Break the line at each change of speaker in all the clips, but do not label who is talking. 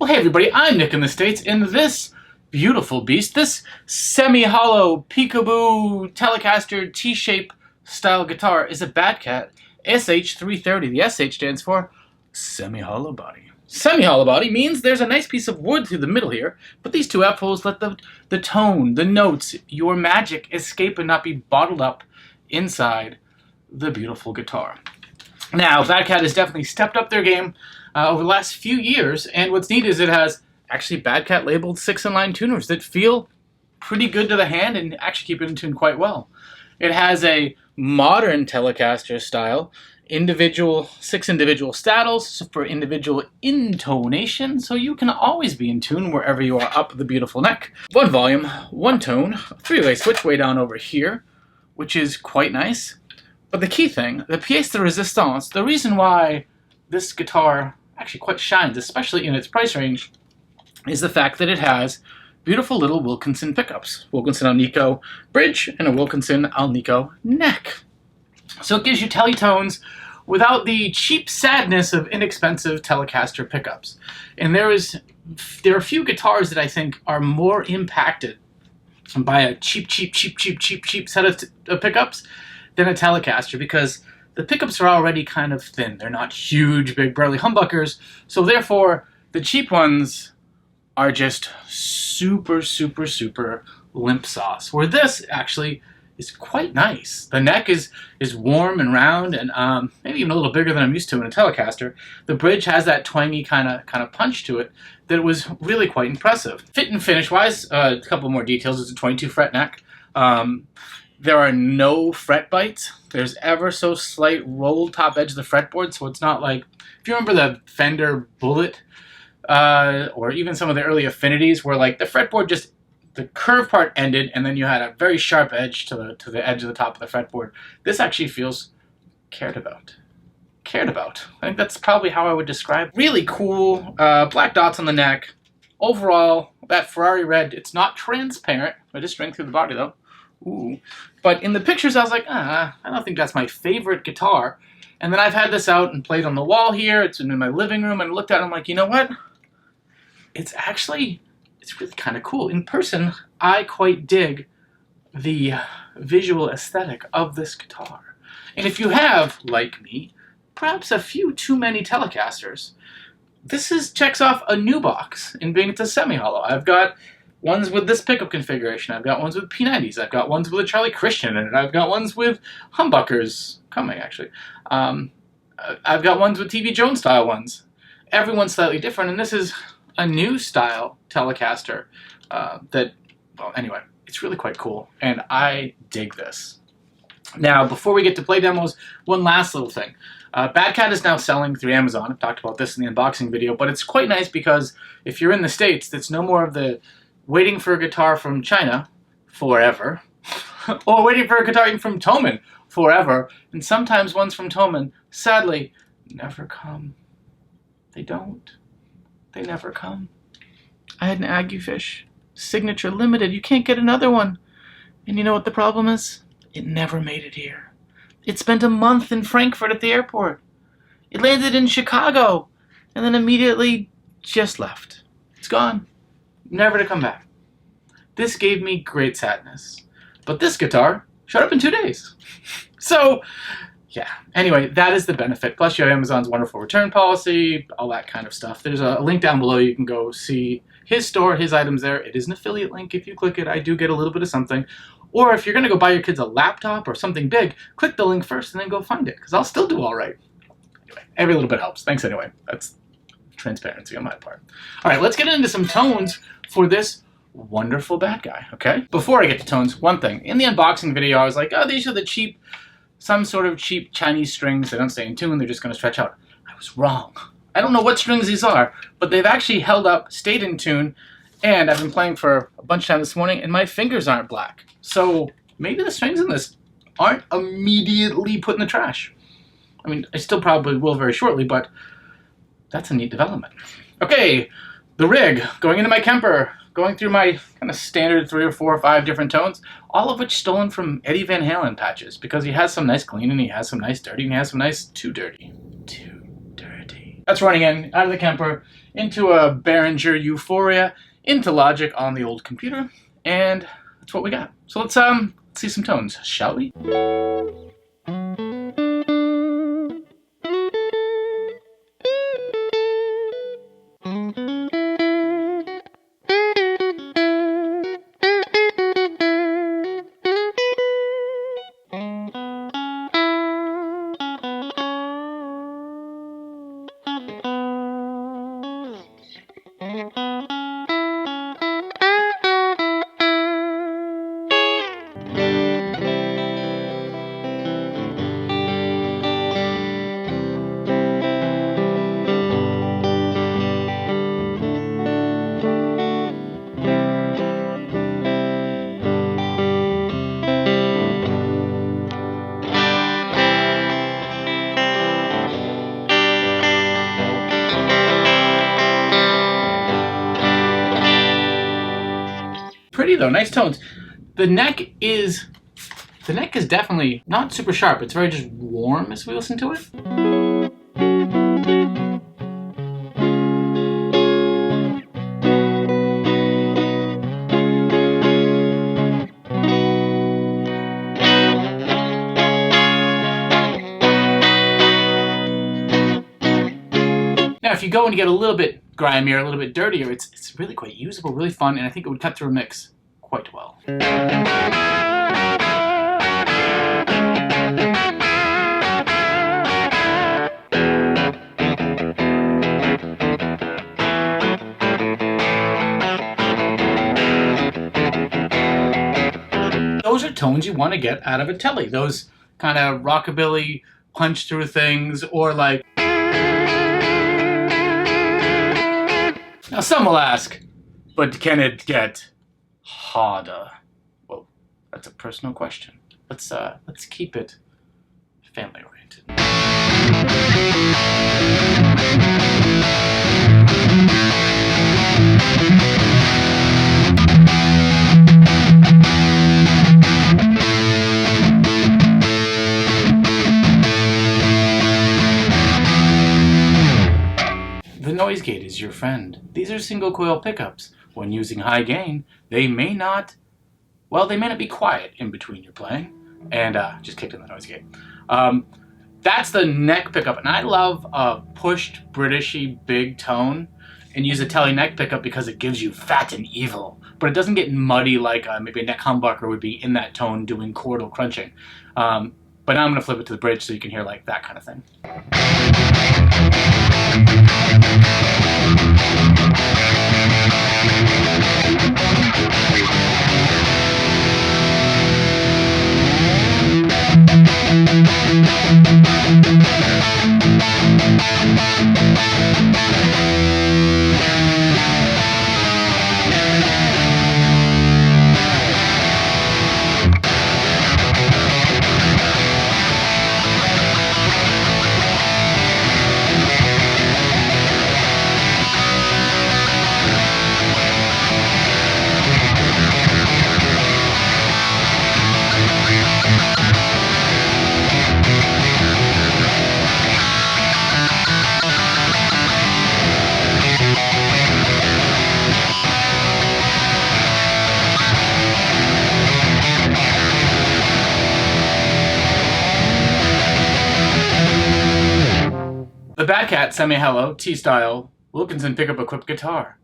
Well, hey everybody, I'm Nick in the States, and this beautiful beast, this semi-hollow Peekaboo Telecaster T-shape style guitar is a Badcat SH330. The SH stands for semi-hollow body. Semi-hollow body means there's a nice piece of wood through the middle here, but these two F-holes let the tone, the notes, your magic escape and not be bottled up inside the beautiful guitar. Now, Badcat has definitely stepped up their game over the last few years, and what's neat is it has actually Badcat labeled 6-in-line tuners that feel pretty good to the hand and actually keep it in tune quite well. It has a modern Telecaster style, six individual staddles for individual intonation, so you can always be in tune wherever you are up the beautiful neck. One volume, one tone, three-way switch way down over here, which is quite nice. But the key thing, the pièce de résistance, the reason why this guitar actually quite shines, especially in its price range, is the fact that it has beautiful little Wilkinson pickups. Wilkinson Alnico bridge and a Wilkinson Alnico neck. So it gives you teletones without the cheap sadness of inexpensive Telecaster pickups. And there are a few guitars that I think are more impacted by a cheap set of pickups than a Telecaster, because the pickups are already kind of thin. They're not huge, big, burly humbuckers, so therefore the cheap ones are just super limp sauce, where this actually is quite nice. The neck is warm and round, and maybe even a little bigger than I'm used to in a Telecaster. The bridge has that twangy kind of punch to it that was really quite impressive. Fit and finish wise, a couple more details. It's a 22 fret neck. There are no fret bites. There's ever so slight rolled top edge of the fretboard, so it's not like, if you remember the Fender Bullet, or even some of the early Affinities, where like the fretboard just, the curved part ended, and then you had a very sharp edge to the edge of the top of the fretboard. This actually feels cared about. Cared about. I think that's probably how I would describe. Really cool, black dots on the neck. Overall, that Ferrari red, it's not transparent. It is string through the body though. Ooh. But in the pictures I was like, I don't think that's my favorite guitar. And then I've had this out and played on the wall here. It's in my living room, and looked at it, I'm like, you know what? It's really kind of cool. In person, I quite dig the visual aesthetic of this guitar. And if you have, like me, perhaps a few too many Telecasters, this checks off a new box in being it's a semi-hollow. I've got ones with this pickup configuration. I've got ones with P90s. I've got ones with a Charlie Christian in it. I've got ones with humbuckers coming, actually. I've got ones with TV Jones style ones. Everyone's slightly different, and this is a new style Telecaster well, anyway, it's really quite cool, and I dig this. Now, before we get to play demos, one last little thing. Badcat is now selling through Amazon. I've talked about this in the unboxing video, but it's quite nice because if you're in the States, it's no more of the waiting for a guitar from China forever, or waiting for a guitar from Thomann forever, and sometimes ones from Thomann, sadly, never come. They don't. They never come. I had an Aguefish Signature Limited. You can't get another one. And you know what the problem is? It never made it here. It spent a month in Frankfurt at the airport. It landed in Chicago, and then immediately just left. It's gone. Never to come back. This gave me great sadness. But this guitar showed up in 2 days. So, yeah. Anyway, that is the benefit. Plus, you have Amazon's wonderful return policy, all that kind of stuff. There's a link down below. You can go see his store, his items there. It is an affiliate link. If you click it, I do get a little bit of something. Or if you're going to go buy your kids a laptop or something big, click the link first and then go find it, because I'll still do all right. Anyway, every little bit helps. Thanks anyway. That's transparency on my part. All right, let's get into some tones for this wonderful bad guy, okay? Before I get to tones, one thing. In the unboxing video, I was like, oh, these are the cheap, some sort of cheap Chinese strings. They don't stay in tune. They're just going to stretch out. I was wrong. I don't know what strings these are, but they've actually held up, stayed in tune, and I've been playing for a bunch of time this morning, and my fingers aren't black. So maybe the strings in this aren't immediately put in the trash. I mean, I still probably will very shortly, but that's a neat development. Okay, the rig, going into my Kemper, going through my kind of standard 3 or 4 or 5 different tones, all of which stolen from Eddie Van Halen patches, because he has some nice clean, and he has some nice dirty, and he has some nice too dirty. Too dirty. That's running in, out of the Kemper, into a Behringer Euphoria, into Logic on the old computer, and that's what we got. So let's see some tones, shall we? Pretty though, nice tones. The neck is definitely not super sharp. It's very just warm as we listen to it. Now, if you go and get a little bit grimier, a little bit dirtier, it's really quite usable, really fun, and I think it would cut through a mix quite well. Those are tones you want to get out of a telly. Those kind of rockabilly punch through things, or like... Now some will ask, but can it get harder? Well, that's a personal question. Let's keep it family oriented. The noise gate is your friend. These are single coil pickups. When using high gain, they may not be quiet in between your playing. And just kicked in the noise gate. That's the neck pickup, and I love a pushed Britishy big tone, and use a telly neck pickup because it gives you fat and evil, but it doesn't get muddy like maybe a neck humbucker would be in that tone doing chordal crunching. But now I'm going to flip it to the bridge so you can hear like that kind of thing. The Badcat Semi-Hollow T-Style Wilkinson pickup equipped guitar.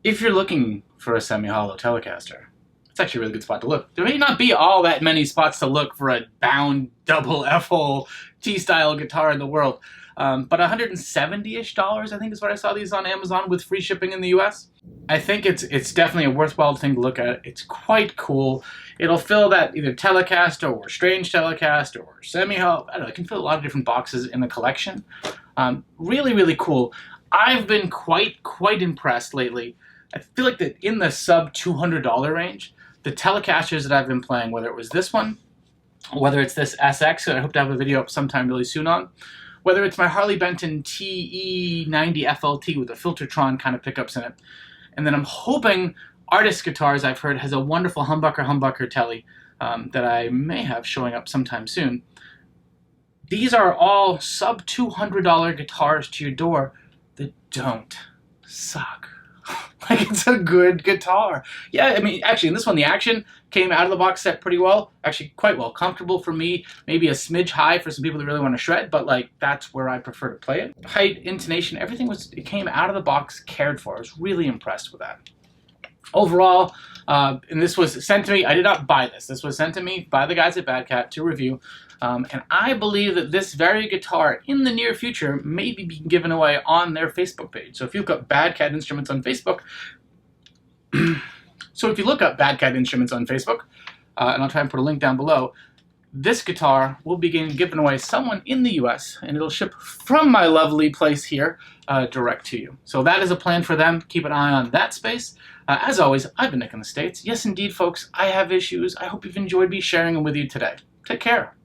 If you're looking for a semi-hollow Telecaster, it's actually a really good spot to look. There may not be all that many spots to look for a bound double F-hole T-style guitar in the world, but $170-ish, I think is what I saw these on Amazon with free shipping in the US. I think it's definitely a worthwhile thing to look at. It's quite cool. It'll fill that either Telecaster or Strange Telecaster or semi-hollow. I don't know, it can fill a lot of different boxes in the collection. Really, really cool. I've been quite impressed lately. I feel like that in the sub $200 range, the Telecasters that I've been playing, whether it was this one, whether it's this SX that I hope to have a video up sometime really soon on, whether it's my Harley Benton TE90 FLT with a Filtertron kind of pickups in it, and then I'm hoping Artist Guitars, I've heard, has a wonderful humbucker telly that I may have showing up sometime soon. These are all sub $200 guitars to your door that don't suck. Like, it's a good guitar. Yeah, I mean, actually, in this one, the action came out of the box set pretty well. Actually, quite well. Comfortable for me. Maybe a smidge high for some people that really want to shred, but, like, that's where I prefer to play it. Height, intonation, everything it came out of the box cared for. I was really impressed with that. Overall, and this was sent to me, I did not buy this. This was sent to me by the guys at Bad Cat to review. And I believe that this very guitar in the near future may be given away on their Facebook page. So if you look up Bad Cat Instruments on Facebook, and I'll try and put a link down below, this guitar will be given away to someone in the US, and it'll ship from my lovely place here direct to you. So that is a plan for them. Keep an eye on that space. As always, I've been Nick in the States. Yes, indeed, folks, I have issues. I hope you've enjoyed me sharing them with you today. Take care.